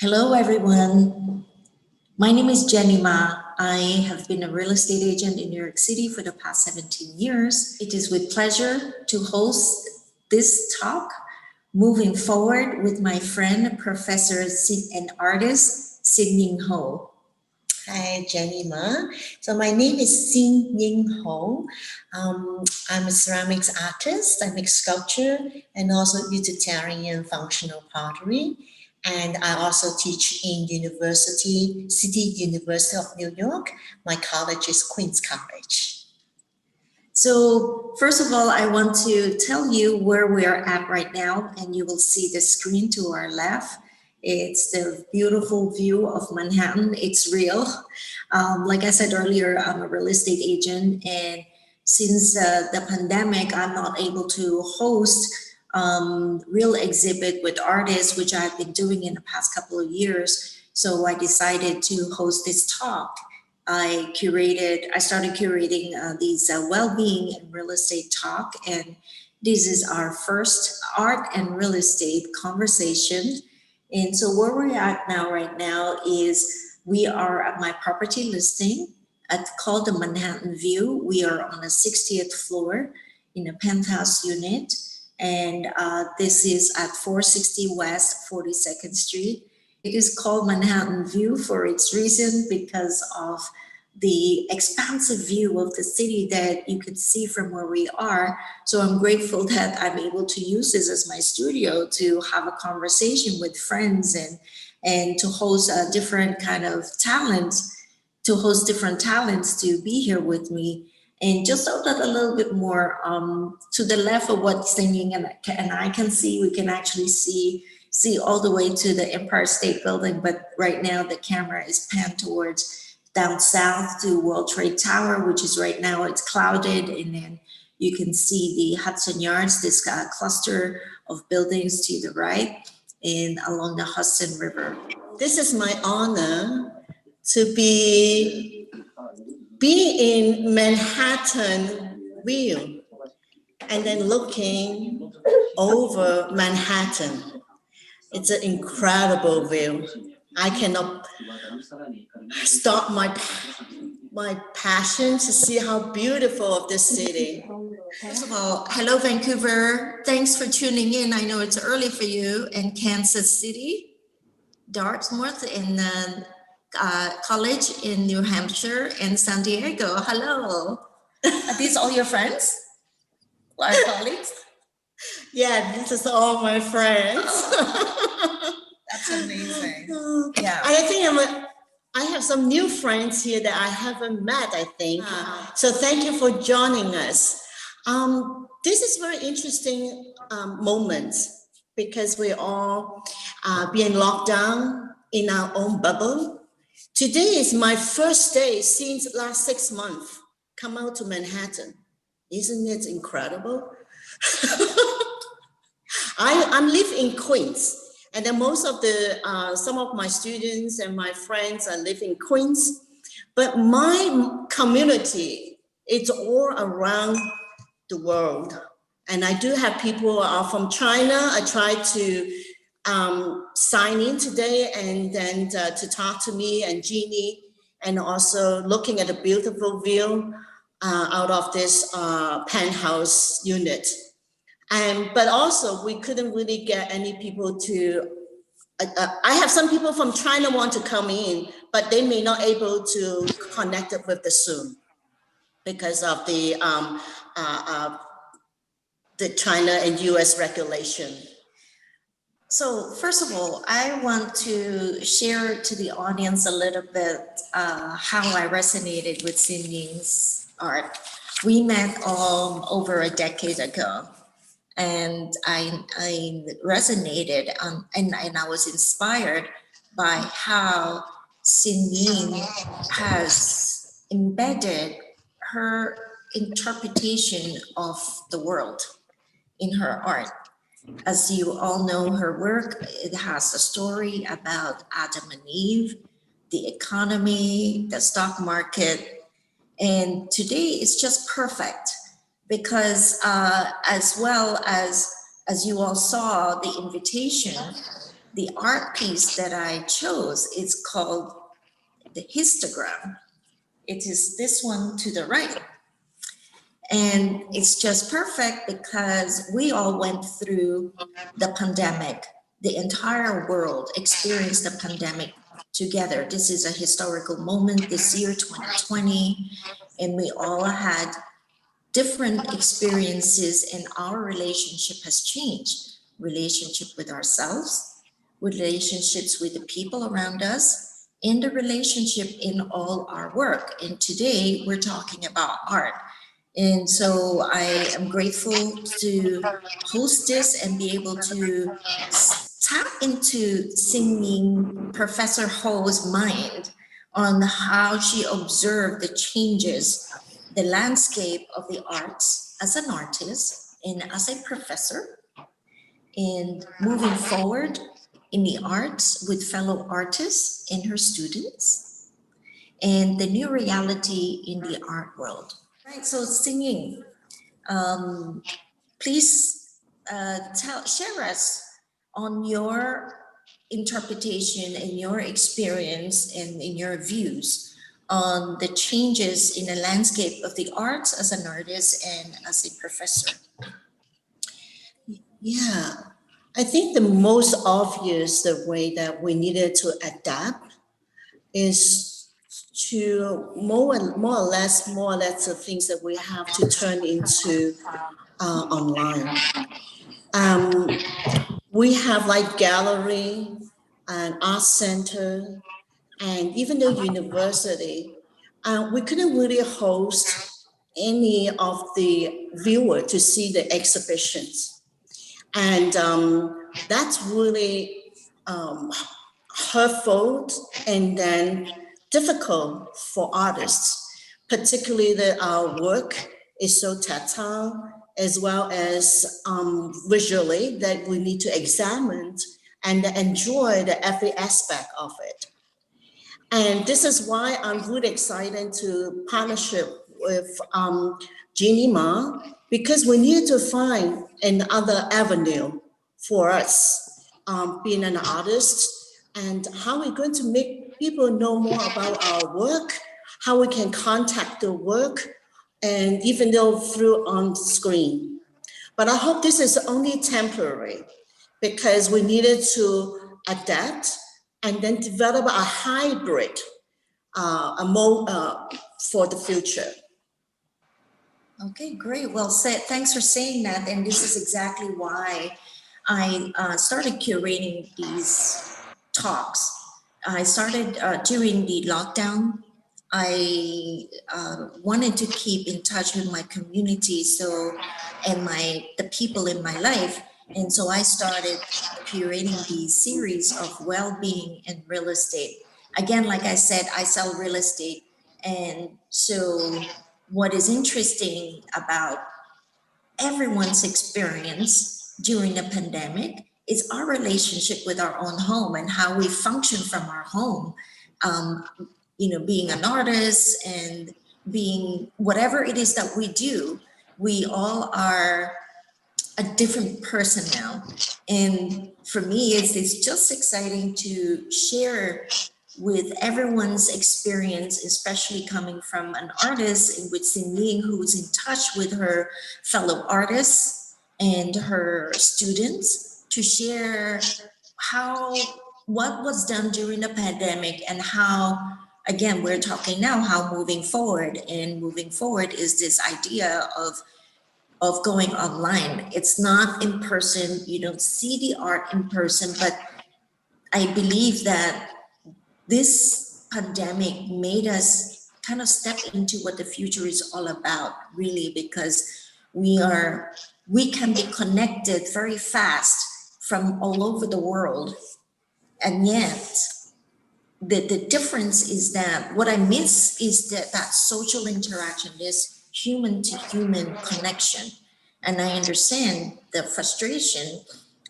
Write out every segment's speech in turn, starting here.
Hello, everyone. My name is Jenny Ma. I have been a real estate agent in New York City for the past 17 years. It is with pleasure to host this talk moving forward with my friend, Professor and artist, Sin-Ying Ho. Hi, Jenny Ma. So my name is Sin-Ying Ho. I'm a ceramics artist. I make sculpture and also utilitarian functional pottery. And I also teach in City University of New York. My college is Queens College. So first of all, I want to tell you where we are at right now, and you will see the screen to our left. It's the beautiful view of Manhattan. It's real. Like I said earlier, I'm a real estate agent, and since the pandemic, I'm not able to host real exhibit with artists, which I've been doing in the past couple of years. So I decided to host this talk. I started curating these well-being and real estate talk, and this is our first art and real estate conversation. And so where we're at right now is we are at my property listing called the Manhattan View. We are on the 60th floor in a penthouse unit, and this is at 460 West 42nd Street. It is called Manhattan View for its reason because of the expansive view of the city that you can see from where we are. So I'm grateful that I'm able to use this as my studio to have a conversation with friends and to host different kind of talents, to be here with me. And just so that a little bit more to the left of what Sin-Ying and I can see, we can actually see all the way to the Empire State Building. But right now the camera is panned towards down south to World Trade Tower, which is right now it's clouded. And then you can see the Hudson Yards, this cluster of buildings to the right and along the Hudson River. This is my honor to be in Manhattan View and then looking over Manhattan. It's an incredible view. I cannot stop my passion to see how beautiful of this city. First of all, hello Vancouver. Thanks for tuning in. I know it's early for you in Kansas City, Dartmouth in college in New Hampshire, and San Diego. Hello. Are these all your friends? Our colleagues? Yeah, this is all my friends. That's amazing. Yeah. And I think I have some new friends here that I haven't met, I think. So thank you for joining us. This is very interesting moment because we all being locked down in our own bubble. Today is my first day since last 6 months. Come out to Manhattan. Isn't it incredible? I live in Queens. And then most of some of my students and my friends live in Queens, but my community, it's all around the world. And I do have people from China. I tried to sign in today and then to talk to me and Jeannie, and also looking at a beautiful view out of this penthouse unit. But also we couldn't really get any people to, I have some people from China want to come in, but they may not able to connect it with the Zoom because of the China and US regulation. So first of all, I want to share to the audience a little bit how I resonated with Sin-Ying's art. We met over a decade ago. And I resonated and I was inspired by how Sin-Ying has embedded her interpretation of the world in her art. As you all know, her work, it has a story about Adam and Eve, the economy, the stock market, and today it's just perfect. Because as well as you all saw the invitation, the art piece that I chose is called the histogram. It is this one to the right. And it's just perfect because we all went through the pandemic. The entire world experienced the pandemic together. This is a historical moment this year, 2020, and we all had different experiences, and our relationship has changed. Relationship with ourselves, relationships with the people around us, and the relationship in all our work. And today we're talking about art. And so I am grateful to host this and be able to tap into Sin-Ying Professor Ho's mind on how she observed the changes, the landscape of the arts as an artist and as a professor, and moving forward in the arts with fellow artists and her students, and the new reality in the art world. Right, so Sin-Ying, please share us on your interpretation and your experience and in your views on the changes in the landscape of the arts as an artist and as a professor. Yeah, I think the most obvious the way that we needed to adapt is to more or less the things that we have to turn into online. We have like gallery and art center and even the university. We couldn't really host any of the viewer to see the exhibitions. And that's really hurtful and then difficult for artists, particularly that our work is so tactile as well as visually that we need to examine and enjoy the every aspect of it. And this is why I'm really excited to partnership with Jeannie Ma, because we need to find another avenue for us being an artist, and how we're going to make people know more about our work, how we can contact the work, and even though through on screen. But I hope this is only temporary, because we needed to adapt and then develop a hybrid mode for the future. Okay, great. Well said. Thanks for saying that. And this is exactly why I started curating these talks. I started during the lockdown. I wanted to keep in touch with my community, and the people in my life. And so I started curating these series of well-being and real estate. Again, like I said, I sell real estate. And so what is interesting about everyone's experience during the pandemic is our relationship with our own home and how we function from our home. Being an artist and being whatever it is that we do, we all are a different person now. And for me, it's just exciting to share with everyone's experience, especially coming from an artist and with Sin-Ying, who's in touch with her fellow artists and her students, to share what was done during the pandemic and how, again, we're talking now how moving forward, and moving forward is this idea of going online. It's not in person. You don't see the art in person, but I believe that this pandemic made us kind of step into what the future is all about, really, because we can be connected very fast from all over the world. And yet the difference is that what I miss is that social interaction, this human to human connection. And I understand the frustration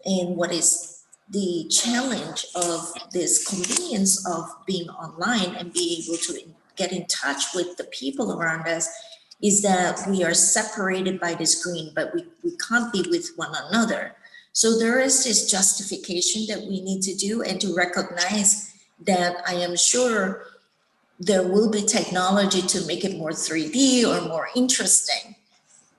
and what is the challenge of this convenience of being online and being able to get in touch with the people around us, is that we are separated by the screen, but we can't be with one another. So there is this justification that we need to do and to recognize that I am sure there will be technology to make it more 3D or more interesting.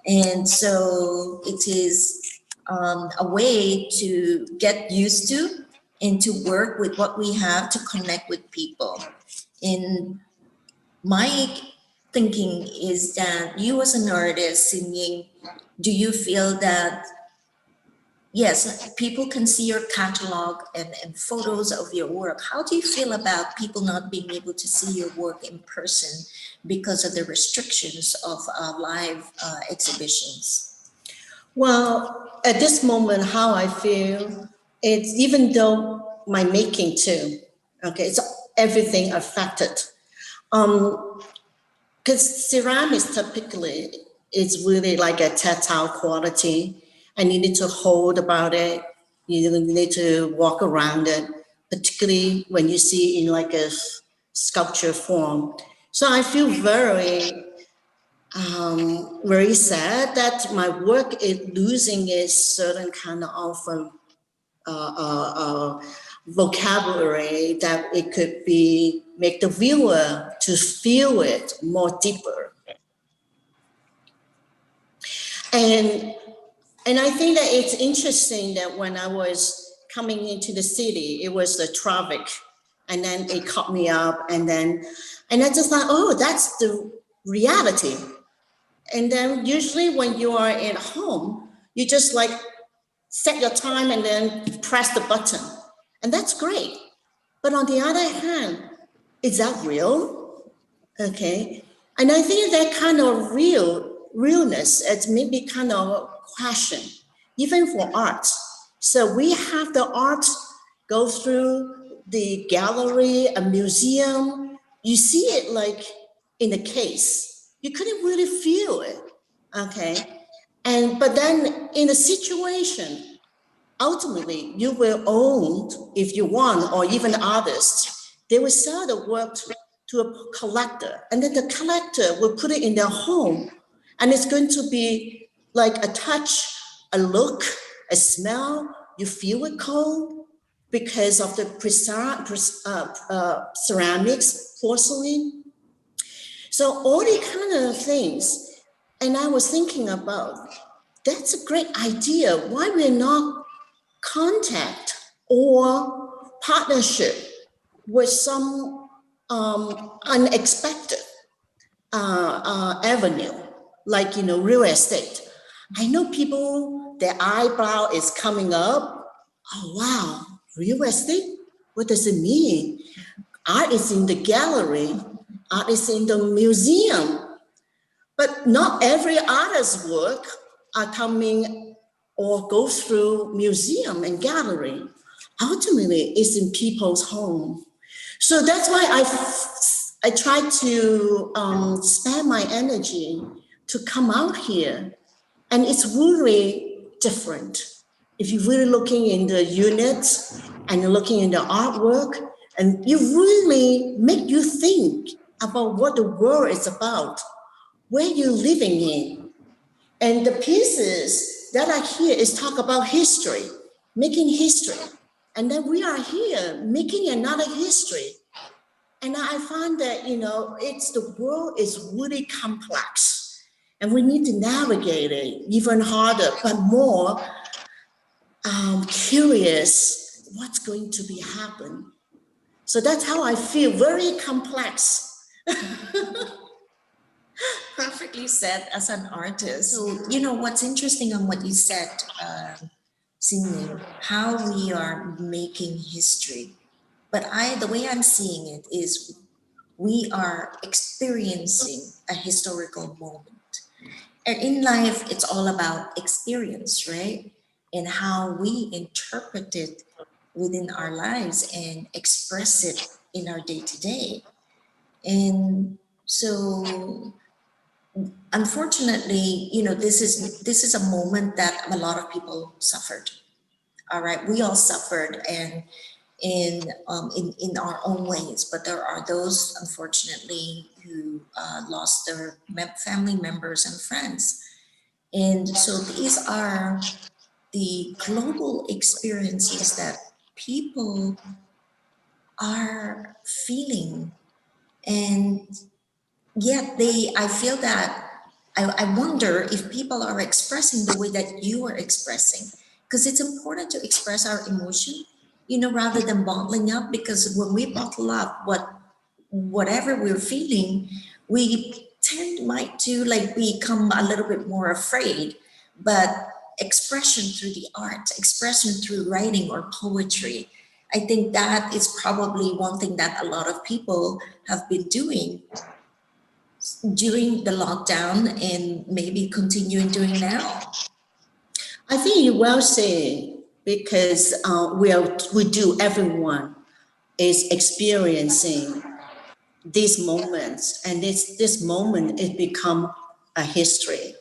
And so it is a way to get used to and to work with what we have to connect with people. And my thinking is that you as an artist, Sin-Ying, do you feel that, yes, people can see your catalog and photos of your work. How do you feel about people not being able to see your work in person because of the restrictions of live exhibitions? Well, at this moment, how I feel, it's even though my making too, okay, it's everything affected. Because ceramics typically is really like a tactile quality, and you need to hold about it. You need to walk around it, particularly when you see in like a sculpture form. So I feel very sad that my work is losing its certain kind of vocabulary that it could be make the viewer to feel it more deeper. And I think that it's interesting that when I was coming into the city, it was the traffic, and then it caught me up, and I just thought, oh, that's the reality. And then usually when you are at home, you just like set your time and then press the button, and that's great. But on the other hand, is that real? Okay. And I think that kind of realness, it's maybe kind of question, even for art. So we have the art go through the gallery, a museum. You see it like in the case. You couldn't really feel it. Okay. But then in a situation, ultimately you will own, if you want, or even artists, they will sell the work to a collector, and then the collector will put it in their home, and it's going to be like a touch, a look, a smell. You feel it cold because of the ceramics, porcelain. So all these kind of things. And I was thinking about, that's a great idea. Why we're not contact or partnership with some unexpected avenue, like, real estate. I know people, their eyebrow is coming up. Oh, wow, real estate? What does it mean? Art is in the gallery, art is in the museum. But not every artist's work are coming or go through museum and gallery. Ultimately, it's in people's home. So that's why I try to spend my energy to come out here. And it's really different. If you're really looking in the units and you're looking in the artwork, and you really make you think about what the world is about, where you're living in. And the pieces that are here is talk about history, making history. And then we are here making another history. And I find that, the world is really complex, and we need to navigate it even harder, but more curious what's going to be happen. So that's how I feel, very complex. Perfectly said as an artist. So, what's interesting on what you said, Sin-Ying, how we are making history. But the way I'm seeing it is we are experiencing a historical moment. And in life, it's all about experience, right? And how we interpret it within our lives and express it in our day to day. And so unfortunately, this is a moment that a lot of people suffered. All right, we all suffered, and in our own ways. But there are those, unfortunately, who lost their family members and friends, and so these are the global experiences that people are feeling, and yet I feel that I wonder if people are expressing the way that you are expressing, because it's important to express our emotion, rather than bottling up, because when we bottle up whatever we're feeling, we might to like become a little bit more afraid. But expression through the art, expression through writing or poetry, I think that is probably one thing that a lot of people have been doing during the lockdown and maybe continuing doing now. I think you well said, because everyone is experiencing these moments, and this moment it become a history.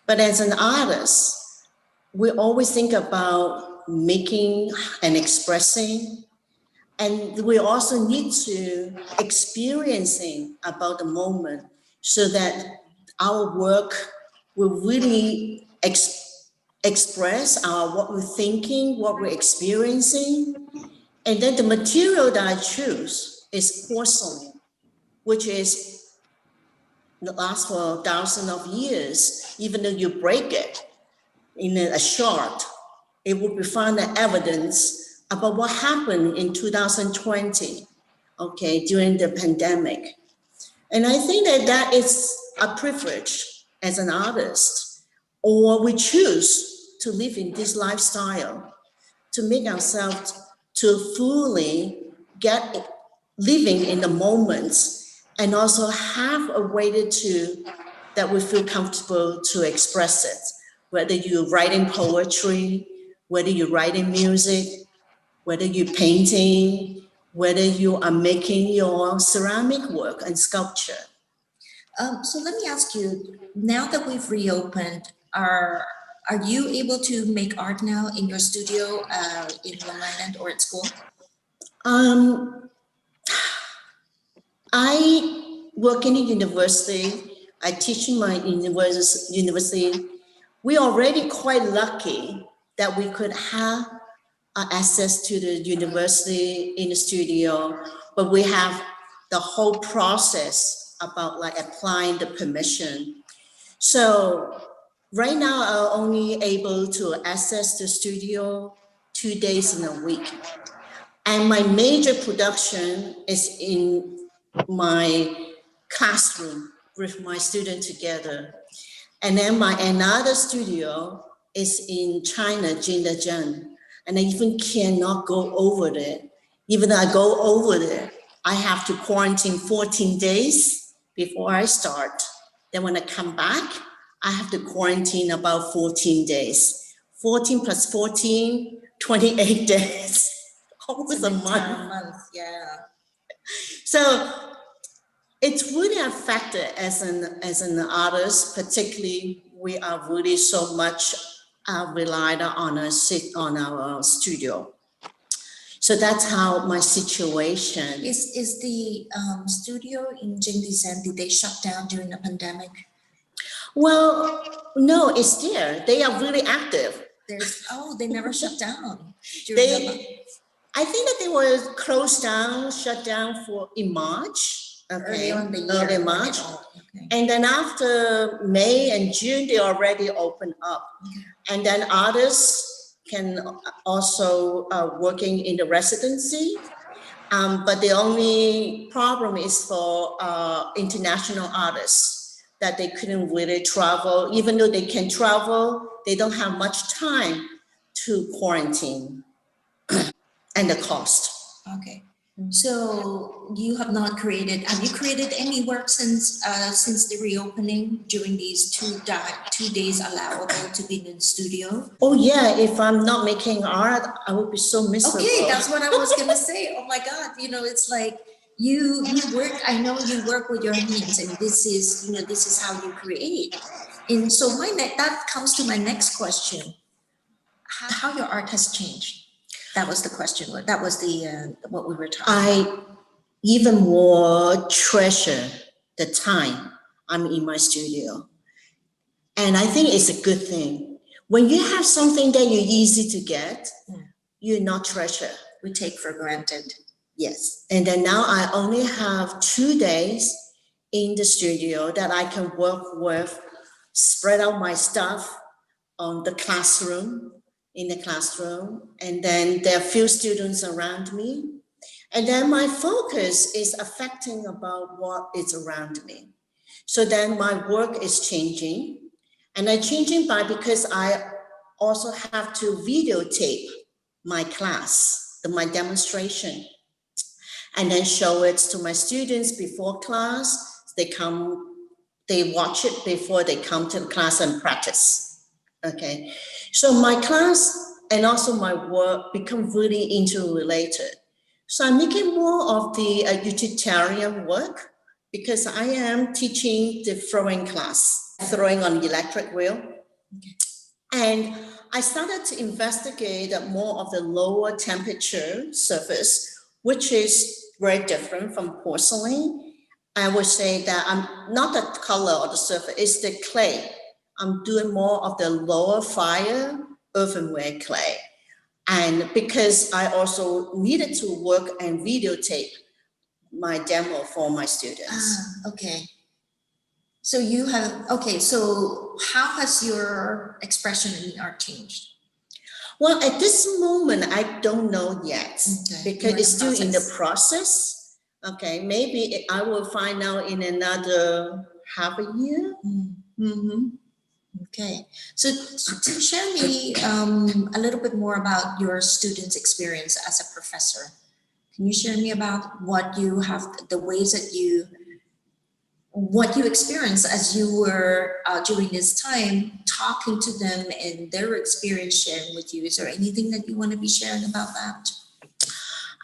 But as an artist, we always think about making and expressing, and we also need to experiencing about the moment, so that our work will really express what we're thinking, what we're experiencing. And then the material that I choose is porcelain, which is lasts for thousands of years. Even though you break it in a shard, it will be found evidence about what happened in 2020, okay, during the pandemic. And I think that is a privilege as an artist, or we choose to live in this lifestyle, to make ourselves to fully get living in the moments, and also have a way that we feel comfortable to express it, whether you're writing poetry, whether you're writing music, whether you're painting, whether you are making your ceramic work and sculpture. So let me ask you, now that we've reopened, are you able to make art now in your studio, in Long Island or at school? I work in a university. I teach in my university. We're already quite lucky that we could have access to the university in the studio, but we have the whole process about like applying the permission. So right now I'm only able to access the studio 2 days in a week. And my major production is in my classroom with my students together. And then my another studio is in China, Jindajiang. And I even cannot go over there. Even though I go over there, I have to quarantine 14 days before I start. Then when I come back, I have to quarantine about 14 days. 14 plus 14, 28 days. Almost a month. Yeah. So it's really affected as an artist, particularly we are really so much relied on our studio. So that's how my situation. Is the studio in Jingdezhen, did they shut down during the pandemic? Well, no, it's there. They are really active. They never shut down. I think that they were shut down in March. Okay. Early March. Okay. And then after May and June, they already opened up. Okay. And then artists can also working in the residency. But the only problem is for international artists, that they couldn't really travel. Even though they can travel, they don't have much time to quarantine. And the cost. Okay. So have you created any work since the reopening during these 2 days allowable to be in the studio? Oh yeah, if I'm not making art, I would be so miserable. Okay, that's what I was gonna say. Oh my God, it's like you work, I know you work with your hands, and this is how you create. And so that comes to my next question. How your art has changed. That was the question. That was what we were talking about. I even more treasure the time I'm in my studio. And I think it's a good thing. when you have something that you're easy to get, Yeah. you not treasure. We take for granted. Yes. And then now I only have 2 days in the studio that I can work with, spread out my stuff on the classroom, in the classroom. And then there are few students around me. And then my focus is affecting about what is around me. So then my work is changing. And I'm changing because I also have to videotape my class, my demonstration, and then show it to my students before class. They watch it before they come to the class and practice. Okay, so my class and also my work become really interrelated. So I'm making more of the utilitarian work because I am teaching the throwing class, throwing on electric wheel. Okay. And I started to investigate more of the lower temperature surface, which is very different from porcelain. I would say that I'm not the color or the surface, it's the clay. I'm doing more of the lower fire earthenware clay. And because I also needed to work and videotape my demo for my students. Okay. So you have, okay, so how has your expression in art changed? Well, at this moment, I don't know yet, because it's still in the process. Okay, maybe I will find out in another half a year. Mm-hmm. Okay, so share me a little bit more about your students' experience as a professor. Can you share me about what you have, the ways that what you experienced as you were during this time talking to them and their experience sharing with you? Is there anything that you want to be sharing about that?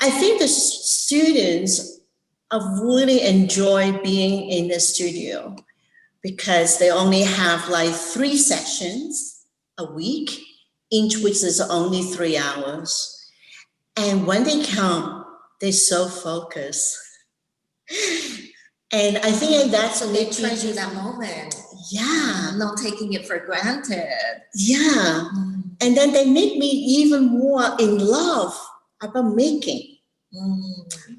I think the students really enjoy being in the studio because they only have like 3 sessions a week, each which is only 3 hours. And when they come, they're so focused. And I think that's so they treasure that moment. Yeah. Not taking it for granted. Yeah. And then they make me even more in love about making.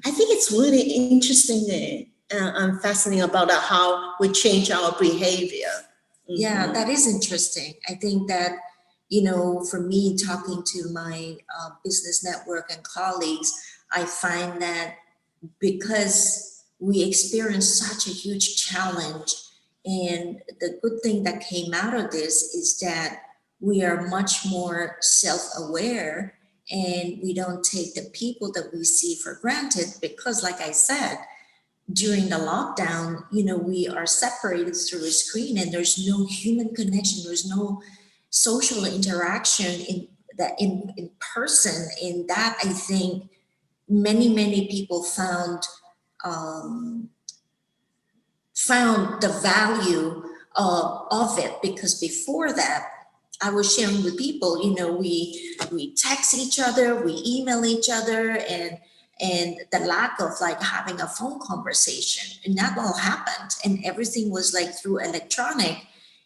I think it's really interesting and fascinating about how we change our behavior. Yeah, that is interesting. I think that, you know, for me talking to my business network and colleagues, I find that because we experienced such a huge challenge, and the good thing that came out of this is that we are much more self-aware and we don't take the people that we see for granted because, like I said, during the lockdown, you know, we are separated through a screen and there's no human connection, there's no social interaction in person. In that, I think many people found the value of it, because before that I was sharing with people, you know, we text each other, we email each other, and the lack of like having a phone conversation, and that all happened, and everything was like through electronic.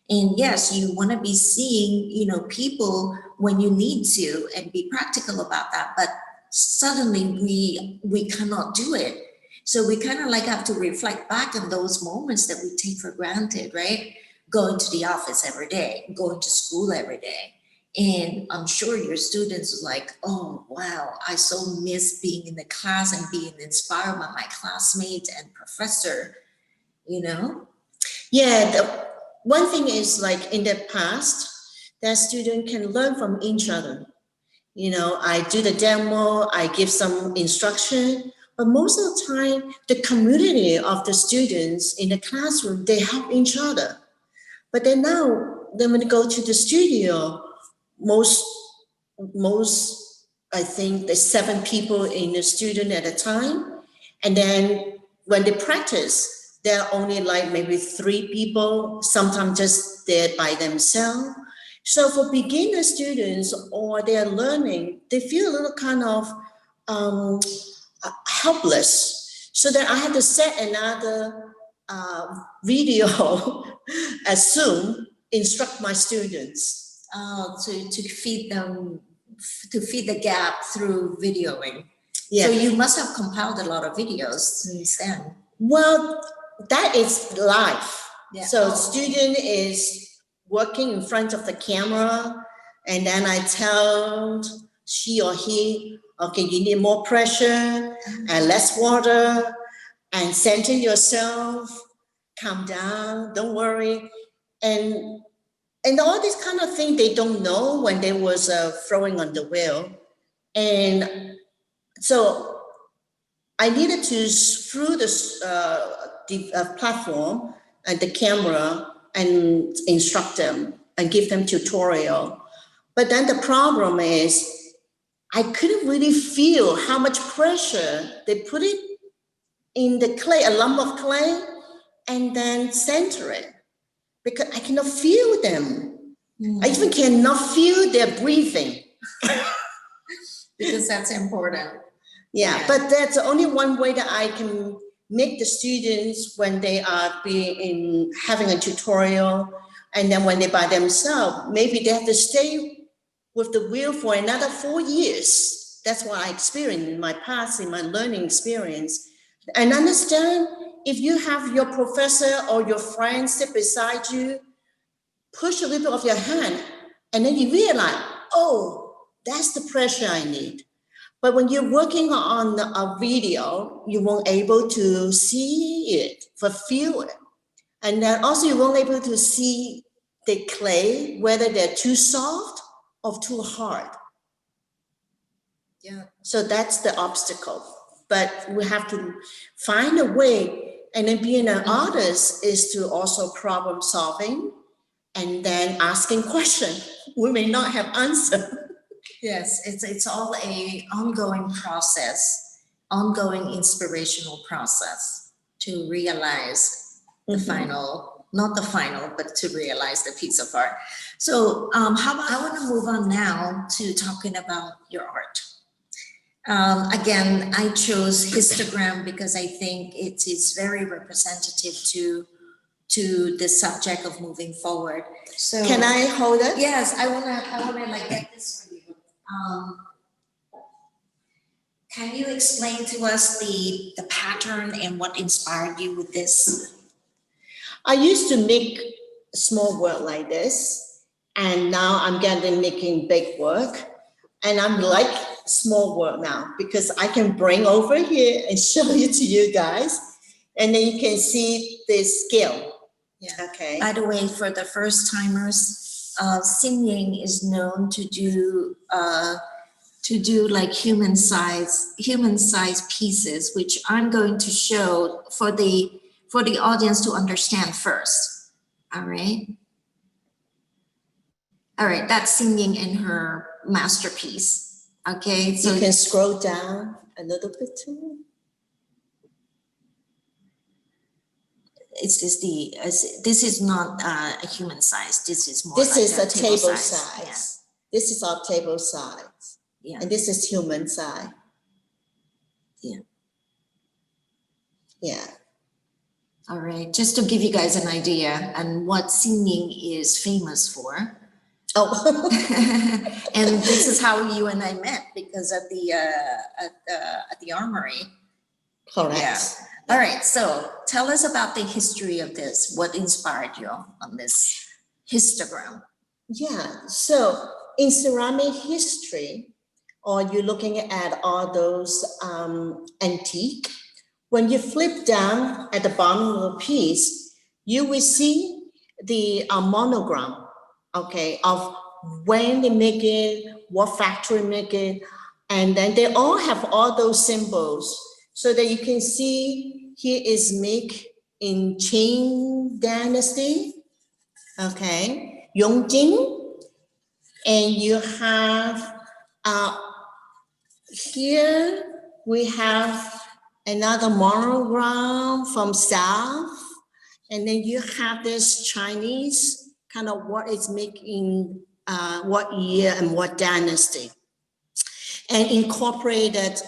And yes, you want to be seeing, you know, people when you need to and be practical about that, but suddenly we cannot do it. So we kind of like have to reflect back on those moments that we take for granted, right? Going to the office every day, going to school every day. And I'm sure your students are like, oh, wow, I so miss being in the class and being inspired by my classmates and professor, you know? Yeah, the one thing is like in the past, that student can learn from each other. You know, I do the demo, I give some instruction, but most of the time, the community of the students in the classroom, they help each other. But then now, then when they go to the studio, most I think there's 7 people in the student at a time. And then when they practice, there are only like maybe 3 people, sometimes just there by themselves. So for beginner students or they're learning, they feel a little kind of helpless. So then I had to set another video as Zoom, instruct my students. to feed them, to feed the gap through videoing. Yeah. So you must have compiled a lot of videos since then. Well, that is live. Yeah. So student is working in front of the camera, and then I tell she or he, okay, you need more pressure and less water, and center yourself, calm down, don't worry. And all this kind of thing they don't know when they was throwing on the wheel. And so I needed to, through the platform and the camera, and instruct them and give them tutorial. But then the problem is I couldn't really feel how much pressure they put it in the clay, a lump of clay, and then center it, because I cannot feel them. I even cannot feel their breathing. Because that's important. Yeah, but that's only one way that I can make the students, when they are having a tutorial, and then when they're by themselves, maybe they have to stay with the wheel for another 4 years. That's what I experienced in my past, in my learning experience. And understand, if you have your professor or your friend sit beside you, push a little of your hand, and then you realize, oh, that's the pressure I need. But when you're working on a video, you won't able to see it, feel it. And then also you won't able to see the clay, whether they're too soft or too hard. Yeah. So that's the obstacle. But we have to find a way. And then being an artist is to also problem solving and then asking questions. We may not have answer. Yes, it's all a ongoing process, ongoing inspirational process to realize the final, not the final, but to realize the piece of art. So how about, I want to move on now to talking about your art. Again, I chose histogram because I think it is very representative to the subject of moving forward. So can I hold it? Yes, I wanna like get this for you. Can you explain to us the pattern and what inspired you with this? I used to make small work like this, and now I'm getting making big work, and I'm like small work now because I can bring over here and show it to you guys, and then you can see the scale. Yeah. Okay. By the way, for the first timers, Sin-Ying is known to do like human size pieces, which I'm going to show for the audience to understand first. All right. All right, that's Sin-Ying in her masterpiece. Okay, so you can scroll down a little bit too. This is not a human size. This is more. This like is a table size. Yeah. This is our table size. Yeah. And this is human size. Yeah. Yeah. All right. Just to give you guys an idea and what Sin-Ying is famous for. Oh. And this is how you and I met, because at the armory. Correct. Yeah. All right. So tell us about the history of this. What inspired you on this histogram? Yeah. So in ceramic history, or you're looking at all those antique, when you flip down at the bottom of the piece, you will see the monogram, okay, of when they make it, what factory make it, and then they all have all those symbols, so that you can see here is made in Qing Dynasty, okay, Yongjing, and you have here we have another monogram from South, and then you have this Chinese kind of what is made in what year and what dynasty, and incorporated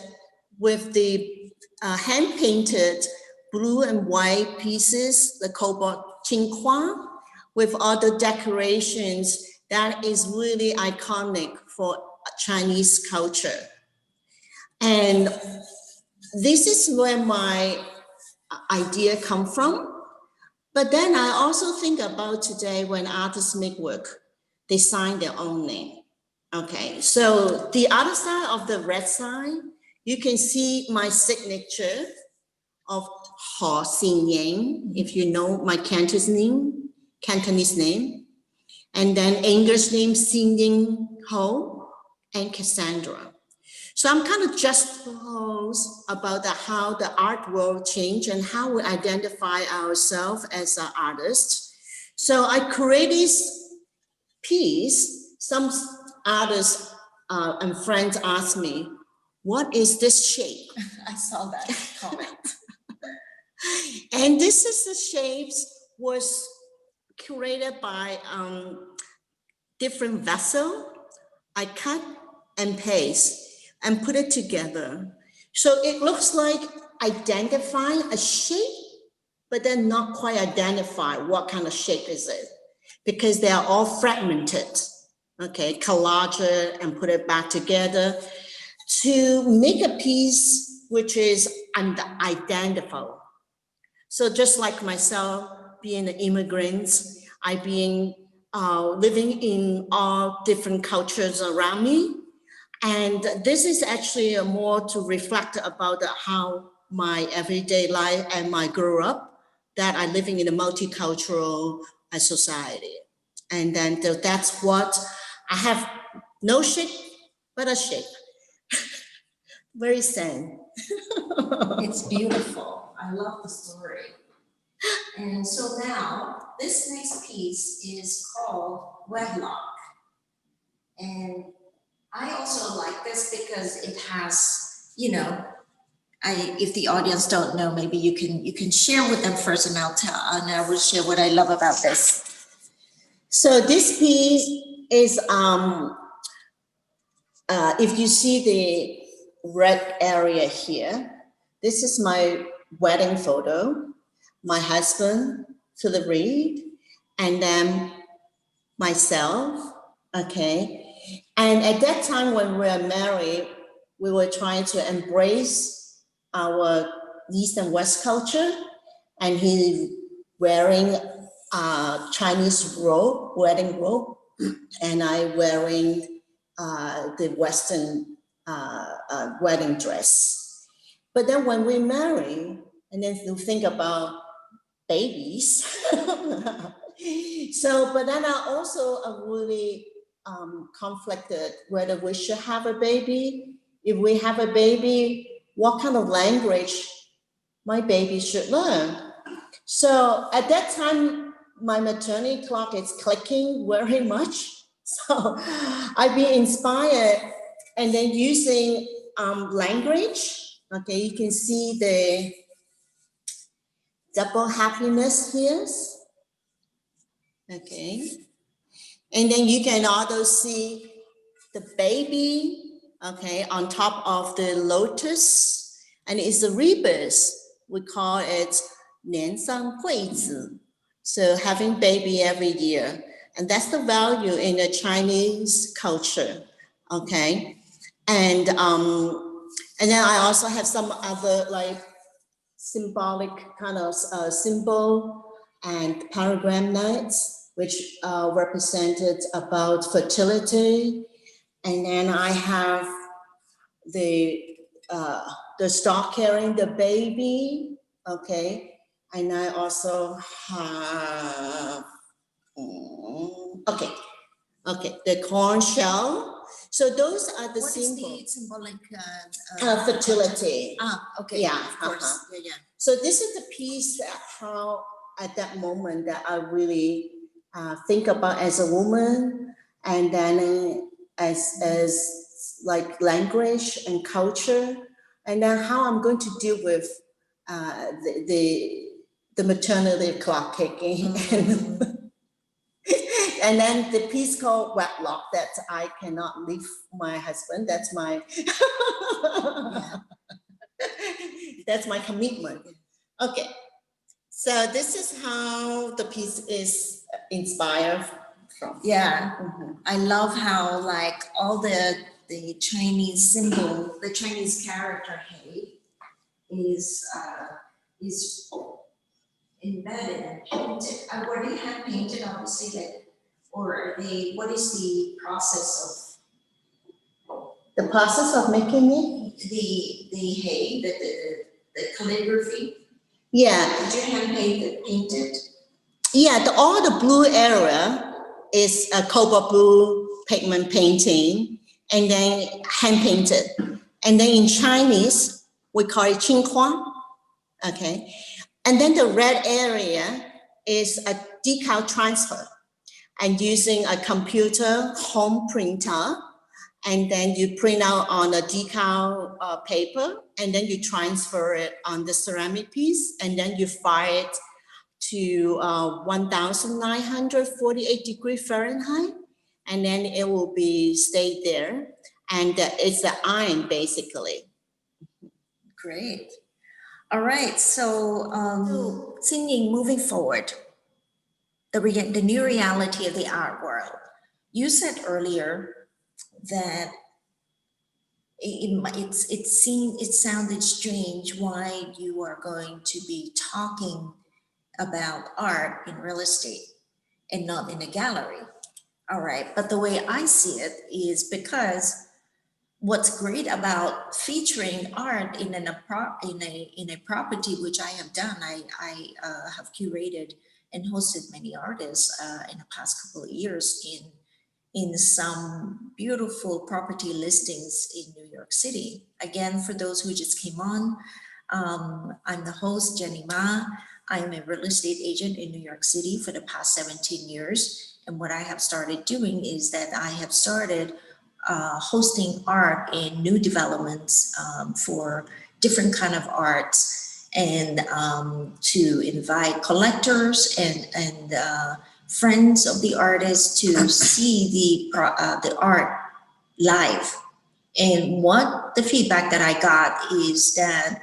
with the hand-painted blue and white pieces, the cobalt Qinghua, with all the decorations that is really iconic for Chinese culture. And this is where my idea come from. But then I also think about today when artists make work, they sign their own name. Okay, so the other side of the red sign, you can see my signature of Ho Sin-Ying, if you know my Cantonese name, and then English name Sin-Ying Ho and Cassandra. So I'm kind of juxtaposed about how the art world changed and how we identify ourselves as an artist. So I create this piece. Some artists and friends ask me, what is this shape? I saw that comment. And this is the shapes was curated by different vessel. I cut and paste and put it together. So it looks like identifying a shape, but then not quite identify what kind of shape is it, because they are all fragmented, okay, collage it and put it back together to make a piece which is unidentifiable. So just like myself, being an immigrant, I being living in all different cultures around me. And this is actually a more to reflect about how my everyday life and my grew up, that I'm living in a multicultural society. And then that's what I have, no shape, but a shape. Very sane. It's beautiful. I love the story. And so now this next piece is called Wedlock. And I also like this because it has, you know, if the audience don't know, maybe you can share with them first, and I will share what I love about this. So this piece is if you see the red area here, this is my wedding photo, my husband, Philip Reed, and then myself, okay? And at that time when we were married, we were trying to embrace our East and West culture, and he wearing a Chinese robe, wedding robe, and I wearing the Western wedding dress. But then when we marry, and then you think about babies. So, but then I also really conflicted whether we should have a baby. If we have a baby, what kind of language my baby should learn? So at that time, my maternity clock is clicking very much. So I've been inspired, and then using language. Okay, you can see the double happiness here. Okay, and then you can also see the baby, okay, on top of the lotus, and it's a rebirth. We call it 年上贵子. So having baby every year, and that's the value in the Chinese culture, okay. And then I also have some other like symbolic kind of symbol and pentagram nights, which represented about fertility. And then I have the star carrying the baby, okay. And I also have, the corn shell. So those are the symbols. What is the symbolic? Fertility. Okay. Yeah, of course. Yeah. So this is the piece that how at that moment that I really think about as a woman, and then as like language and culture, and then how I'm going to deal with the maternity clock kicking. And then the piece called Wedlock, that I cannot leave my husband. That's my that's my commitment. Okay, so this is how the piece is inspired. from. Yeah, Mhm. I love how like all the Chinese symbol, the Chinese character hey is embedded and painted. Were they hand painted, obviously, like, or are they? What is the process The process of making it? of the hay, the calligraphy? Yeah, Did you hand paint it? yeah. All the blue area is a cobalt blue pigment painting, and then hand painted. And then in Chinese, we call it Qinghua. Okay. And then the red area is a decal transfer and using a computer home printer. And then you print out on a decal paper, and then you transfer it on the ceramic piece, and then you fire it to 1948 degrees Fahrenheit, and then it will be stay there. And it's the iron basically. Great. All right. So, Sin-Ying, moving forward, the new reality of the art world. You said earlier that it sounded strange why you are going to be talking about art in real estate and not in a gallery. All right, but the way I see it is because what's great about featuring art in in a property, which I have done, I have curated and hosted many artists in the past couple of years in some beautiful property listings in New York City. Again, for those who just came on, I'm the host, Jenny Ma. I am a real estate agent in New York City for the past 17 years. And what I have started doing is that I have started hosting art in new developments for different kind of arts, and to invite collectors and friends of the artist to see the art live. And what the feedback that I got is that,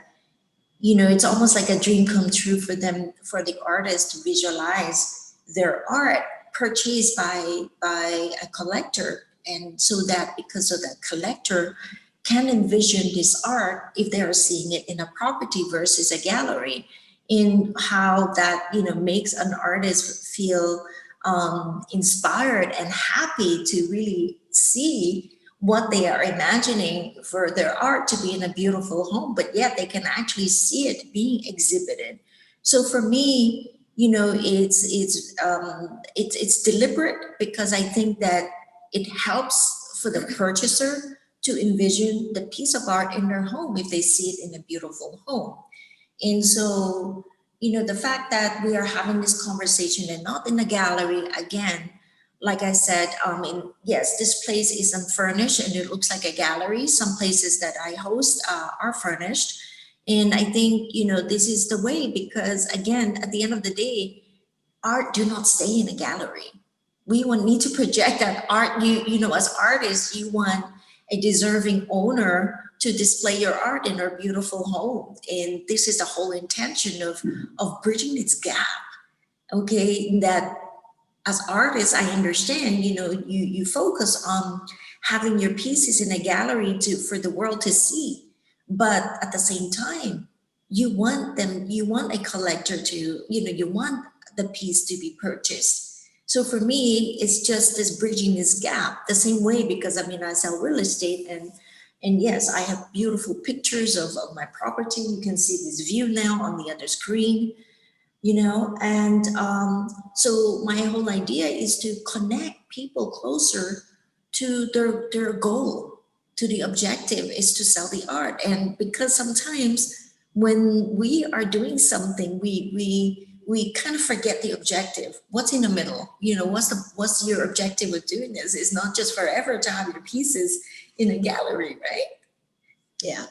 you know, it's almost like a dream come true for them, for the artist to visualize their art purchased by a collector. And so that because of that collector can envision this art if they are seeing it in a property versus a gallery, in how that, you know, makes an artist feel inspired and happy to really see what they are imagining for their art to be in a beautiful home, but yet they can actually see it being exhibited. So for me, you know, it's deliberate, because I think that it helps for the purchaser to envision the piece of art in their home if they see it in a beautiful home. And so, you know, the fact that we are having this conversation and not in a gallery, again, like I said, yes, this place is unfurnished and it looks like a gallery. Some places that I host are furnished. And I think, you know, this is the way, because again, at the end of the day, art do not stay in a gallery. We need to project that art. You know, as artists, you want a deserving owner to display your art in our beautiful home. And this is the whole intention of bridging this gap. Okay, that as artists, I understand, you know, you focus on having your pieces in a gallery for the world to see. But at the same time, you want a collector to, you know, you want the piece to be purchased. So for me, it's just this bridging this gap the same way, because I mean, I sell real estate, and yes, I have beautiful pictures of my property. You can see this view now on the other screen, you know, and so my whole idea is to connect people closer to their goal, to the objective is to sell the art. And because sometimes when we are doing something, we kind of forget the objective. What's in the middle? You know, what's your objective of doing this? It's not just forever to have your pieces in a gallery, right? Yeah.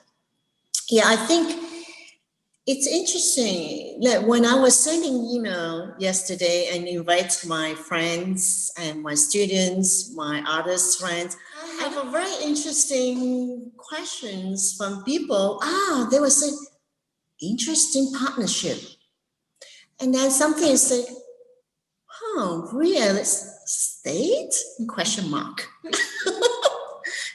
Yeah, I think it's interesting that when I was sending email yesterday and invite my friends and my students, my artist friends, I have a very interesting questions from people. They were saying, interesting partnership. And then something is like, really? State? Question mark.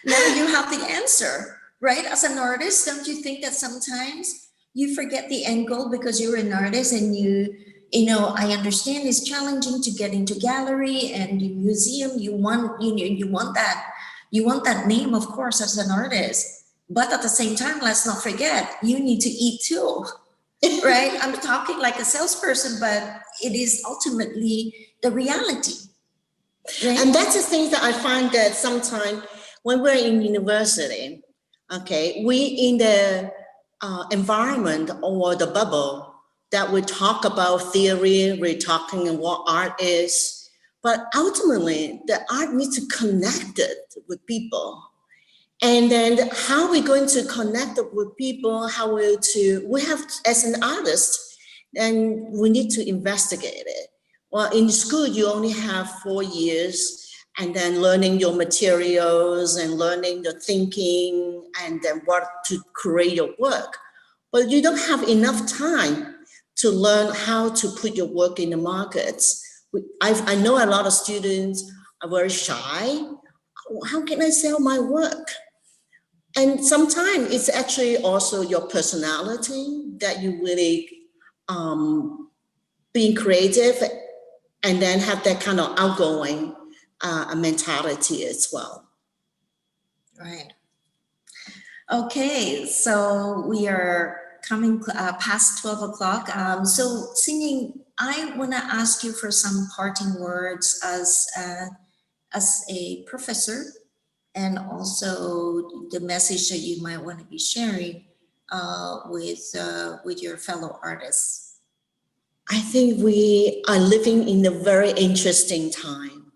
Now you have the answer, right? As an artist, don't you think that sometimes you forget the end goal because you're an artist and you know, I understand it's challenging to get into gallery and the museum. You want, you want that name, of course, as an artist. But at the same time, let's not forget, you need to eat too, right? I'm talking like a salesperson, but it is ultimately the reality. Right? And that's the thing that I find that sometimes when we're in university, okay, we in the environment or the bubble that we talk about theory, we're talking what art is, but ultimately the art needs to connect it with people. And then how we're going to connect it with people, we have, as an artist, then we need to investigate it. Well, in school, you only have 4 years, and then learning your materials and learning the thinking and then what to create your work. But you don't have enough time to learn how to put your work in the markets. I know a lot of students are very shy. How can I sell my work? And sometimes it's actually also your personality that you really being creative and then have that kind of outgoing mentality as well. Right. Okay, so we are coming past 12 o'clock. So Sin-Ying, I want to ask you for some parting words as a professor, and also the message that you might want to be sharing with your fellow artists. I think we are living in a very interesting time.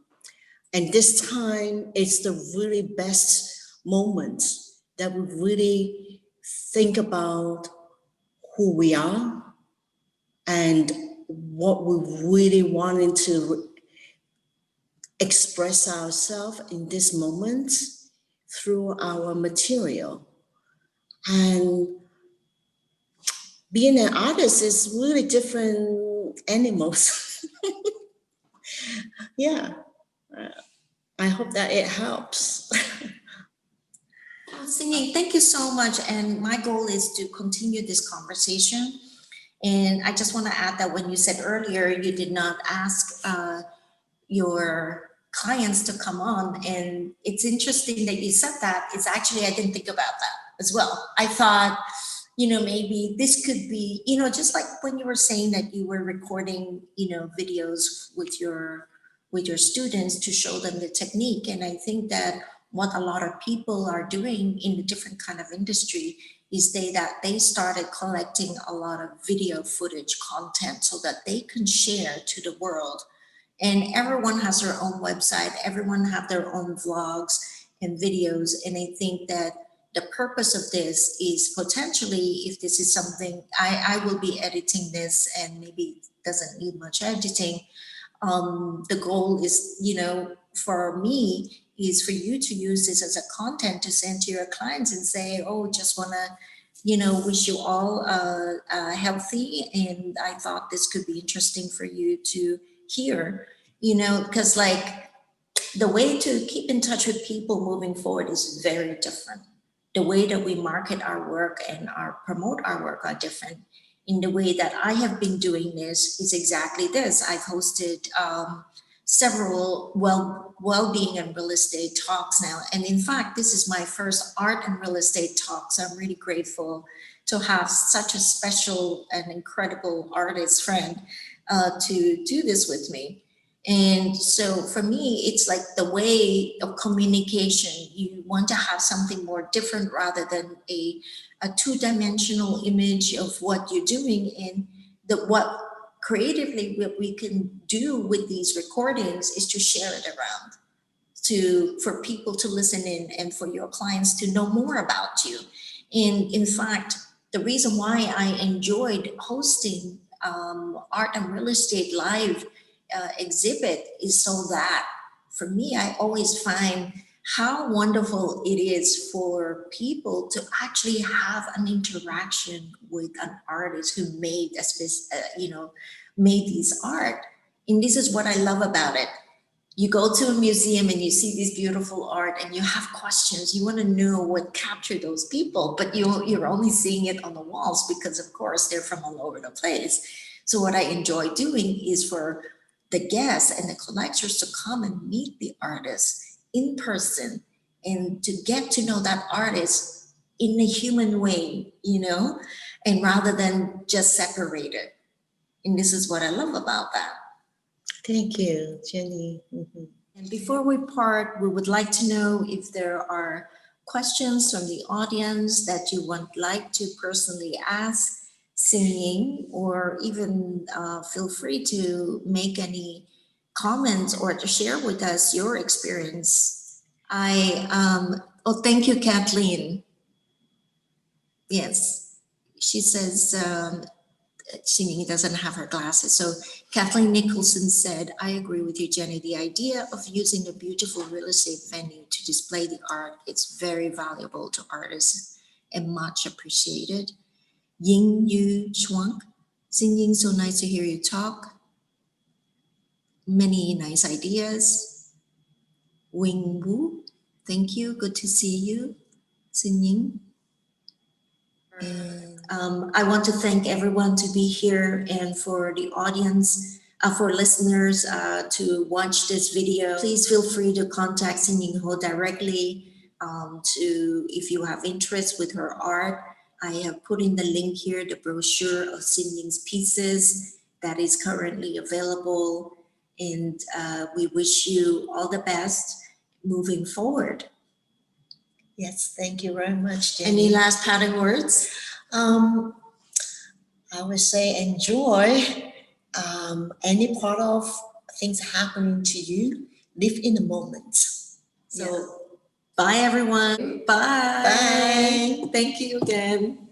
And this time is the really best moment that we really think about who we are and what we really wanted to express ourselves in this moment through our material. And being an artist is really different animals. Yeah, I hope that it helps. Well, Sin-Ying, thank you so much. And my goal is to continue this conversation. And I just want to add that when you said earlier, you did not ask your clients to come on. And it's interesting that you said that. It's actually, I didn't think about that as well. I thought, you know, maybe this could be, you know, just like when you were saying that you were recording, you know, videos with your students to show them the technique. And I think that what a lot of people are doing in the different kind of industry is they started collecting a lot of video footage content so that they can share to the world. And everyone has their own website, everyone have their own vlogs and videos. And I think that the purpose of this is potentially, if this is something, I will be editing this and maybe it doesn't need much editing. The goal is, you know, for me, is for you to use this as a content to send to your clients and say, oh, just want to, you know, wish you all healthy. And I thought this could be interesting for you to hear, you know, because like the way to keep in touch with people moving forward is very different. The way that we market our work and promote our work are different. In the way that I have been doing this is exactly this. I've hosted several well-being and real estate talks now. And in fact, this is my first art and real estate talk. So I'm really grateful to have such a special and incredible artist friend to do this with me. And so for me, it's like the way of communication. You want to have something more different rather than a two-dimensional image of what you're doing. And what creatively what we can do with these recordings is to share it around for people to listen in and for your clients to know more about you. And in fact, the reason why I enjoyed hosting art and real estate live exhibit is so that for me, I always find how wonderful it is for people to actually have an interaction with an artist who made made these art. And this is what I love about it. you go to a museum and you see this beautiful art and you have questions. You want to know what captured those people, but you're only seeing it on the walls because, of course, they're from all over the place. So what I enjoy doing is for the guests and the collectors to come and meet the artist in person and to get to know that artist in a human way, and rather than just separate it. And this is what I love about that. Thank you, Jenny. Mhm. And before we part, we would like to know if there are questions from the audience that you would like to personally ask Sin-Ying, or even feel free to make any comments or to share with us your experience. Thank you, Kathleen. Yes, she says, Sin-Ying doesn't have her glasses. So Kathleen Nicholson said, I agree with you, Jenny. The idea of using a beautiful real estate venue to display the art, it's very valuable to artists and much appreciated. Ying Yu Chuang, Sin-Ying, so nice to hear you talk. Many nice ideas. Wing Wu, thank you. Good to see you, Sin-Ying. And I want to thank everyone to be here, and for the audience, for listeners to watch this video. Please feel free to contact Sin-Ying Ho directly if you have interest with her art. I have put in the link here, the brochure of Sin-Ying's pieces that is currently available. And we wish you all the best moving forward. Yes, thank you very much, Jenny. Any last parting words? I would say enjoy any part of things happening to you. Live in the moment. So, bye everyone. Bye. Bye. Thank you again.